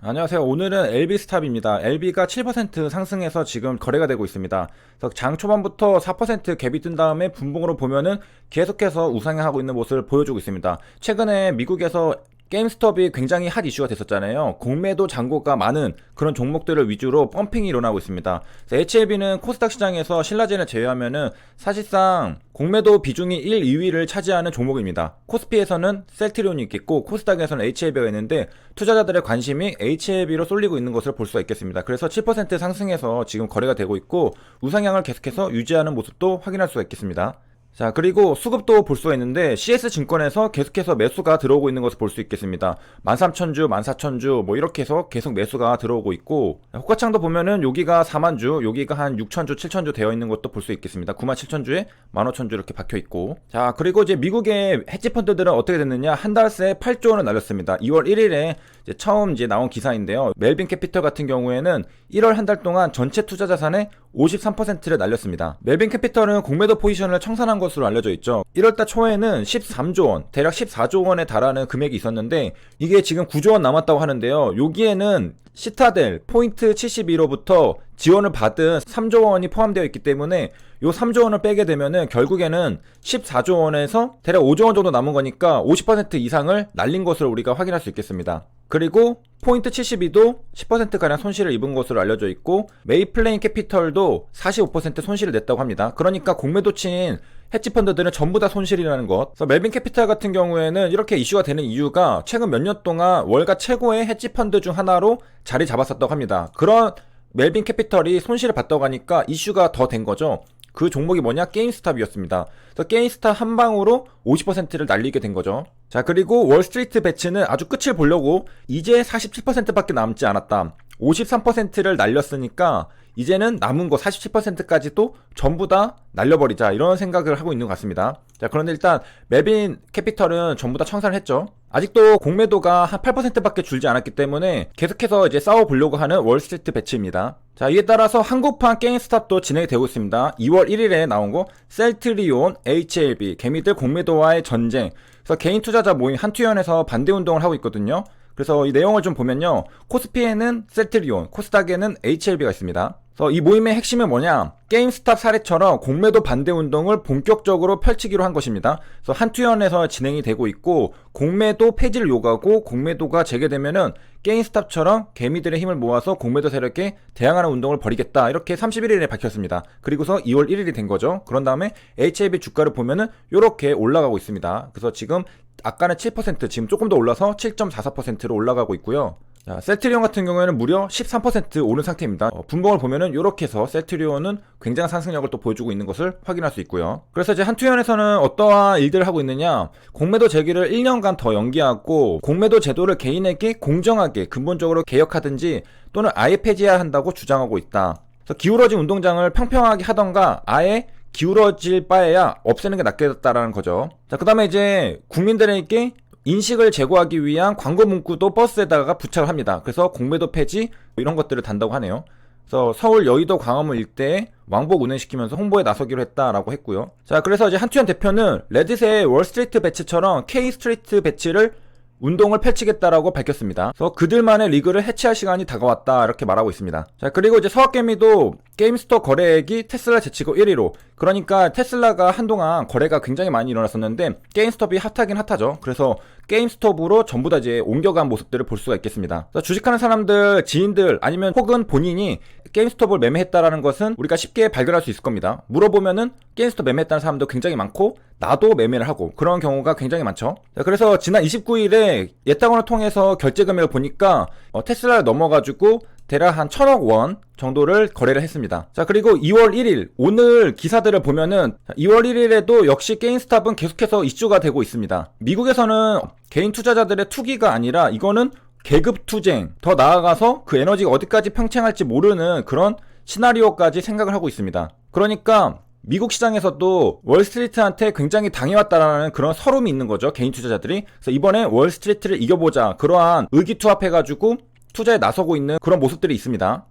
안녕하세요. 오늘은 LB스탑입니다. LB가 7% 상승해서 지금 거래가 되고 있습니다. 그래서 장 초반부터 4% 갭이 뜬 다음에 분봉으로 보면은 계속해서 우상향하고 있는 모습을 보여주고 있습니다. 최근에 미국에서 게임스톱이 굉장히 핫 이슈가 됐었잖아요. 공매도 잔고가 많은 그런 종목들을 위주로 펌핑이 일어나고 있습니다. HLB는 코스닥 시장에서 신라젠을 제외하면은 사실상 공매도 비중이 1, 2위를 차지하는 종목입니다. 코스피에서는 셀트리온이 있겠고 코스닥에서는 HLB가 있는데 투자자들의 관심이 HLB로 쏠리고 있는 것을 볼 수가 있겠습니다. 그래서 7% 상승해서 지금 거래가 되고 있고 우상향을 계속해서 유지하는 모습도 확인할 수가 있겠습니다. 자, 그리고 수급도 볼 수가 있는데 CS증권에서 계속해서 매수가 들어오고 있는 것을 볼 수 있겠습니다. 13,000주, 14,000주 뭐 이렇게 해서 계속 매수가 들어오고 있고, 호가창도 보면은 여기가 4만주, 여기가 한 6,000주, 7,000주 되어 있는 것도 볼 수 있겠습니다. 97,000주에 15,000주 이렇게 박혀 있고. 자, 그리고 이제 미국의 헤지펀드들은 어떻게 됐느냐? 한 달 새에 8조 원을 날렸습니다. 2월 1일에 이제 처음 나온 기사인데요. 멜빈 캐피털 같은 경우에는 1월 한 달 동안 전체 투자 자산의 53%를 날렸습니다. 멜빈 캐피털은 공매도 포지션을 청산한 것으로 알려져 있죠. 1월달 초에는 13조 원, 대략 14조 원에 달하는 금액이 있었는데 이게 지금 9조 원 남았다고 하는데요. 여기에는 시타델 포인트 72로부터 지원을 받은 3조 원이 포함되어 있기 때문에 요 3조 원을 빼게 되면은 결국에는 14조 원에서 대략 5조 원 정도 남은 거니까 50% 이상을 날린 것을 우리가 확인할 수 있겠습니다. 그리고 포인트 72도 10%가량 손실을 입은 것으로 알려져 있고 메이플레인 캐피털도 45% 손실을 냈다고 합니다. 그러니까 공매도 친 헤지펀드들은 전부 다 손실이라는 것. 그래서 멜빈 캐피털 같은 경우에는 이렇게 이슈가 되는 이유가 최근 몇 년 동안 월가 최고의 헤지펀드 중 하나로 자리 잡았었다고 합니다. 그런 멜빈 캐피털이 손실을 봤다고 하니까 이슈가 더 된 거죠. 그 종목이 뭐냐? 게임스탑이었습니다. 그래서 게임스탑 한 방으로 50%를 날리게 된 거죠. 자, 그리고 월스트리트 배츠는 아주 끝을 보려고 이제 47%밖에 남지 않았다. 53%를 날렸으니까 이제는 남은 거 47%까지도 전부 다 날려버리자, 이런 생각을 하고 있는 것 같습니다. 자, 그런데 일단 멜빈 캐피털은 전부 다 청산을 했죠. 아직도 공매도가 한 8%밖에 줄지 않았기 때문에 계속해서 이제 싸워보려고 하는 월스트리트 배치입니다. 자, 이에 따라서 한국판 게임스탑도 진행이 되고 있습니다. 2월 1일에 나온 거 셀트리온, HLB, 개미들 공매도와의 전쟁. 그래서 개인 투자자 모임 한투연에서 반대 운동을 하고 있거든요. 그래서 이 내용을 좀 보면요, 코스피에는 셀트리온, 코스닥에는 HLB가 있습니다. 그래서 이 모임의 핵심은 뭐냐? 게임스탑 사례처럼 공매도 반대 운동을 본격적으로 펼치기로 한 것입니다. 그래서 한투연에서 진행이 되고 있고 공매도 폐지를 요구하고 공매도가 재개되면은 게임스탑처럼 개미들의 힘을 모아서 공매도 세력에 대항하는 운동을 벌이겠다, 이렇게 31일에 밝혔습니다. 그리고서 2월 1일이 된 거죠. 그런 다음에 HLB 주가를 보면은 이렇게 올라가고 있습니다. 그래서 지금 아까는 7%, 지금 조금 더 올라서 7.44%로 올라가고 있고요. 자, 셀트리온 같은 경우에는 무려 13% 오른 상태입니다. 분봉을 보면은 이렇게 해서 셀트리온은 굉장한 상승력을 또 보여주고 있는 것을 확인할 수 있고요. 그래서 이제 한투연에서는 어떠한 일들을 하고 있느냐? 공매도 제기를 1년간 더 연기하고 공매도 제도를 개인에게 공정하게 근본적으로 개혁하든지 또는 아예 폐지해야 한다고 주장하고 있다. 그래서 기울어진 운동장을 평평하게 하던가 아예 기울어질 바에야 없애는 게 낫겠다라는 거죠. 자, 그 다음에 이제 국민들에게 인식을 제고하기 위한 광고 문구도 버스에다가 부착을 합니다. 그래서 공매도 폐지 이런 것들을 단다고 하네요. 그래서 서울, 여의도, 광화문 일대에 왕복 운행시키면서 홍보에 나서기로 했다라고 했고요. 자, 그래서 이제 한투연 대표는 레딧의 월스트리트 배치처럼 K스트리트 배치를 운동을 펼치겠다라고 밝혔습니다. 그래서 그들만의 리그를 해체할 시간이 다가왔다, 이렇게 말하고 있습니다. 자, 그리고 이제 서학개미도 게임스톱 거래액이 테슬라 제치고 1위로, 그러니까 테슬라가 한동안 거래가 굉장히 많이 일어났었는데 게임스톱이 핫하긴 핫하죠. 그래서 게임스톱으로 전부 다 이제 옮겨간 모습들을 볼 수가 있겠습니다. 그래서 주식하는 사람들, 지인들 아니면 혹은 본인이 게임스톱을 매매했다라는 것은 우리가 쉽게 발견할 수 있을 겁니다. 물어보면은 게임스톱 매매했다는 사람도 굉장히 많고 나도 매매를 하고 그런 경우가 굉장히 많죠. 자, 그래서 지난 29일에 예탁원을 통해서 결제 금액을 보니까 테슬라를 넘어가지고 대략 한 1,000억 원 정도를 거래를 했습니다. 자, 그리고 2월 1일 오늘 기사들을 보면은 2월 1일에도 역시 게임스탑은 계속해서 이슈가 되고 있습니다. 미국에서는 개인 투자자들의 투기가 아니라 이거는 계급 투쟁, 더 나아가서 그 에너지가 어디까지 팽창할지 모르는 그런 시나리오까지 생각을 하고 있습니다. 그러니까 미국 시장에서도 월스트리트한테 굉장히 당해왔다라는 그런 서름이 있는 거죠, 개인 투자자들이. 그래서 이번에 월스트리트를 이겨보자, 그러한 의기투합해가지고 투자에 나서고 있는 그런 모습들이 있습니다.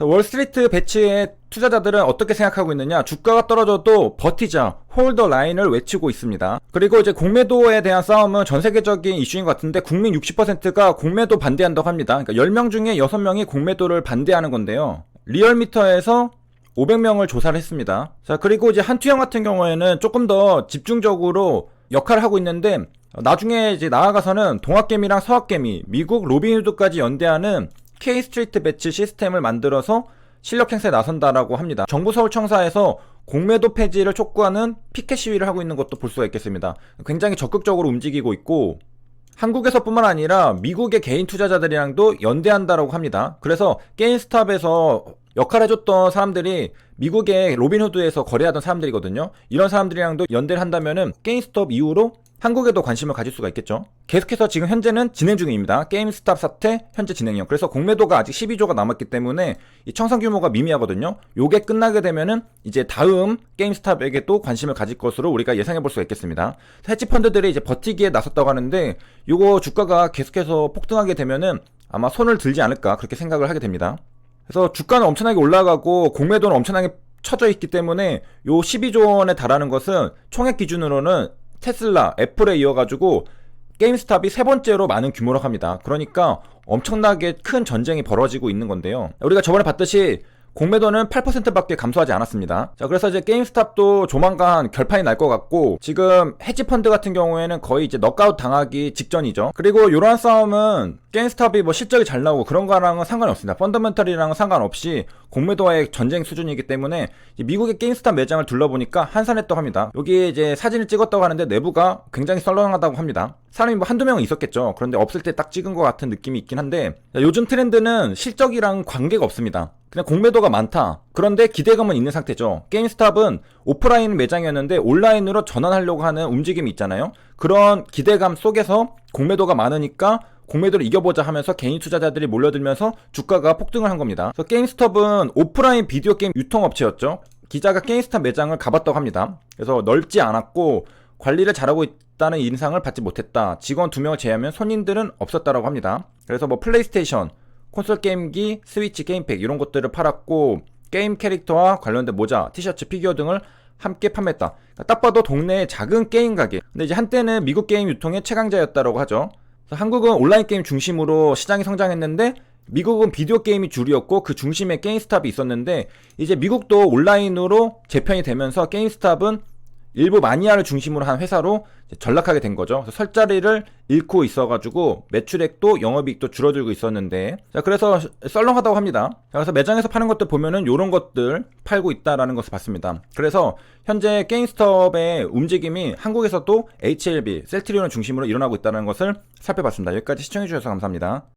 월스트리트 배치의 투자자들은 어떻게 생각하고 있느냐, 주가가 떨어져도 버티자, 홀더 라인을 외치고 있습니다. 그리고 이제 공매도에 대한 싸움은 전 세계적인 이슈인 것 같은데 국민 60%가 공매도 반대한다고 합니다. 그러니까 10명 중에 6명이 공매도를 반대하는 건데요. 리얼미터에서 500명을 조사를 했습니다. 자, 그리고 이제 한투영 같은 경우에는 조금 더 집중적으로 역할을 하고 있는데, 나중에 이제 나아가서는 동학개미랑 서학개미, 미국 로빈후드까지 연대하는 K-스트리트 배치 시스템을 만들어서 실력 행사에 나선다라고 합니다. 정부 서울청사에서 공매도 폐지를 촉구하는 피켓 시위를 하고 있는 것도 볼 수가 있겠습니다. 굉장히 적극적으로 움직이고 있고, 한국에서뿐만 아니라 미국의 개인 투자자들이랑도 연대한다라고 합니다. 그래서 게임스탑에서 역할을 해줬던 사람들이 미국의 로빈후드에서 거래하던 사람들이거든요. 이런 사람들이랑도 연대를 한다면은 게임스톱 이후로 한국에도 관심을 가질 수가 있겠죠. 계속해서 지금 현재는 진행 중입니다. 게임스탑 사태 현재 진행형. 그래서 공매도가 아직 12조가 남았기 때문에 이 청산 규모가 미미하거든요. 요게 끝나게 되면은 이제 다음 게임스탑에게 또 관심을 가질 것으로 우리가 예상해 볼 수가 있겠습니다. 헤지 펀드들이 이제 버티기에 나섰다고 하는데, 요거 주가가 계속해서 폭등하게 되면은 아마 손을 들지 않을까 그렇게 생각을 하게 됩니다. 그래서 주가는 엄청나게 올라가고 공매도는 엄청나게 쳐져 있기 때문에 요 12조 원에 달하는 것은 총액 기준으로는 테슬라, 애플에 이어가지고 게임스탑이 세 번째로 많은 규모라고 합니다. 그러니까 엄청나게 큰 전쟁이 벌어지고 있는 건데요. 우리가 저번에 봤듯이 공매도는 8%밖에 감소하지 않았습니다. 자, 그래서 이제 게임스탑도 조만간 결판이 날 것 같고, 지금 헤지펀드 같은 경우에는 거의 이제 넉아웃 당하기 직전이죠. 그리고 이러한 싸움은 게임스탑이 뭐 실적이 잘 나오고 그런 거랑은 상관이 없습니다. 펀더멘털이랑은 상관없이 공매도와의 전쟁 수준이기 때문에 미국의 게임스탑 매장을 둘러보니까 한산했다고 합니다. 여기 이제 사진을 찍었다고 하는데 내부가 굉장히 썰렁하다고 합니다. 사람이 뭐 한두 명은 있었겠죠. 그런데 없을 때 딱 찍은 것 같은 느낌이 있긴 한데, 요즘 트렌드는 실적이랑 관계가 없습니다. 그냥 공매도가 많다. 그런데 기대감은 있는 상태죠. 게임스탑은 오프라인 매장이었는데 온라인으로 전환하려고 하는 움직임이 있잖아요. 그런 기대감 속에서 공매도가 많으니까 공매도를 이겨보자 하면서 개인 투자자들이 몰려들면서 주가가 폭등을 한 겁니다. 그래서 게임스톱은 오프라인 비디오 게임 유통업체였죠. 기자가 게임스탑 매장을 가봤다고 합니다. 그래서 넓지 않았고 관리를 잘하고 있다는 인상을 받지 못했다. 직원 2명을 제외하면 손님들은 없었다라고 합니다. 그래서 뭐 플레이스테이션, 콘솔 게임기, 스위치 게임팩 이런 것들을 팔았고, 게임 캐릭터와 관련된 모자, 티셔츠, 피규어 등을 함께 판매했다. 그러니까 딱 봐도 동네의 작은 게임 가게. 근데 이제 한때는 미국 게임 유통의 최강자였다고 하죠. 그래서 한국은 온라인 게임 중심으로 시장이 성장했는데 미국은 비디오 게임이 주류였고 그 중심에 게임스탑이 있었는데, 이제 미국도 온라인으로 재편이 되면서 게임스탑은 일부 마니아를 중심으로 한 회사로 전락하게 된 거죠. 그래서 설 자리를 잃고 있어가지고 매출액도 영업이익도 줄어들고 있었는데, 자, 그래서 썰렁하다고 합니다. 그래서 매장에서 파는 것들 보면은 요런 것들 팔고 있다라는 것을 봤습니다. 그래서 현재 게임스톱의 움직임이 한국에서도 HLB, 셀트리온을 중심으로 일어나고 있다는 것을 살펴봤습니다. 여기까지 시청해주셔서 감사합니다.